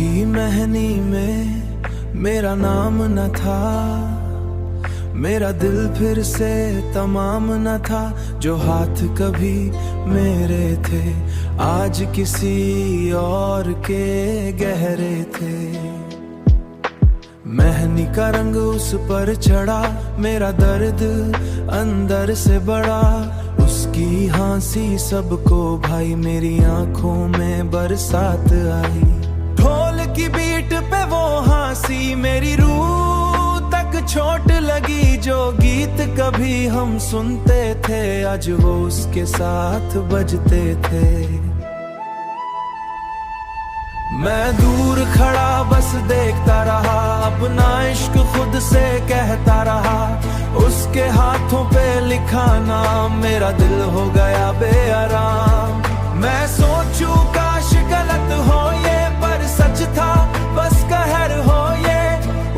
उसकी मेहंदी में मेरा नाम न था, मेरा दिल फिर से तमाम न था। जो हाथ कभी मेरे थे आज किसी और के गहरे थे। मेहंदी का रंग उस पर चढ़ा, मेरा दर्द अंदर से बढ़ा। उसकी हंसी सबको भाई, मेरी आंखों में बरसात आई। ढोल की बीट पे वो हंसी मेरी रूह तक चोट लगी। जो गीत कभी हम सुनते थे आज वो उसके साथ बजते थे। मैं दूर खड़ा बस देखता रहा, अपना इश्क खुद से कहता रहा। उसके हाथों पे लिखा नाम, मेरा दिल हो गया बेआराम। मैं सोचूं काश गलत हो ये, पर सच था बस कहर हो ये।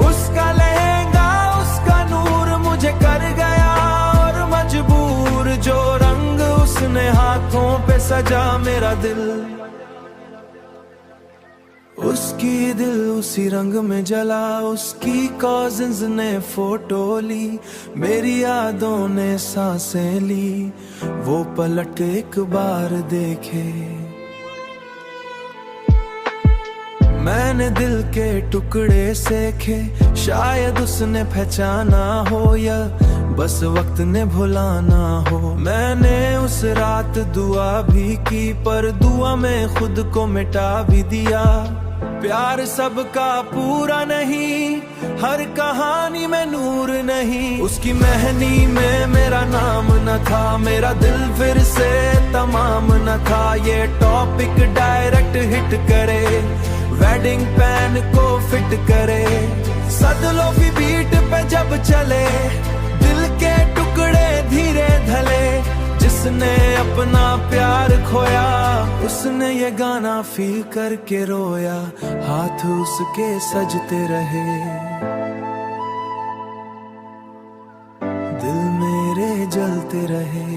उसका लहंगा उसका नूर मुझे कर गया और मजबूर। जो रंग उसने हाथों पे सजा मेरा दिल, उसकी दिल उसी रंग में जला। उसकी कॉज़िन्स ने फोटो ली, मेरी यादों ने सांसें ली। वो पलट एक बार देखे, मैंने दिल के टुकड़े सेखे। शायद उसने पहचाना हो या बस वक्त ने भुलाना हो। मैंने उस रात दुआ भी की, पर दुआ में खुद को मिटा भी दिया। प्यार सबका पूरा नहीं, हर कहानी में नूर नहीं। उसकी मेहंदी में मेरा नाम न था, मेरा दिल फिर से तमाम न था। ये टॉपिक डायरेक्ट हिट करे, वेडिंग पैन को फिट करे। सदलोफी बीट पे जब चले, दिल के टुकड़े धीरे ढले। जिसने अपना प्यार खोया उसने ये गाना फील करके रोया। हाथ उसके सजते रहे, दिल मेरे जलते रहे।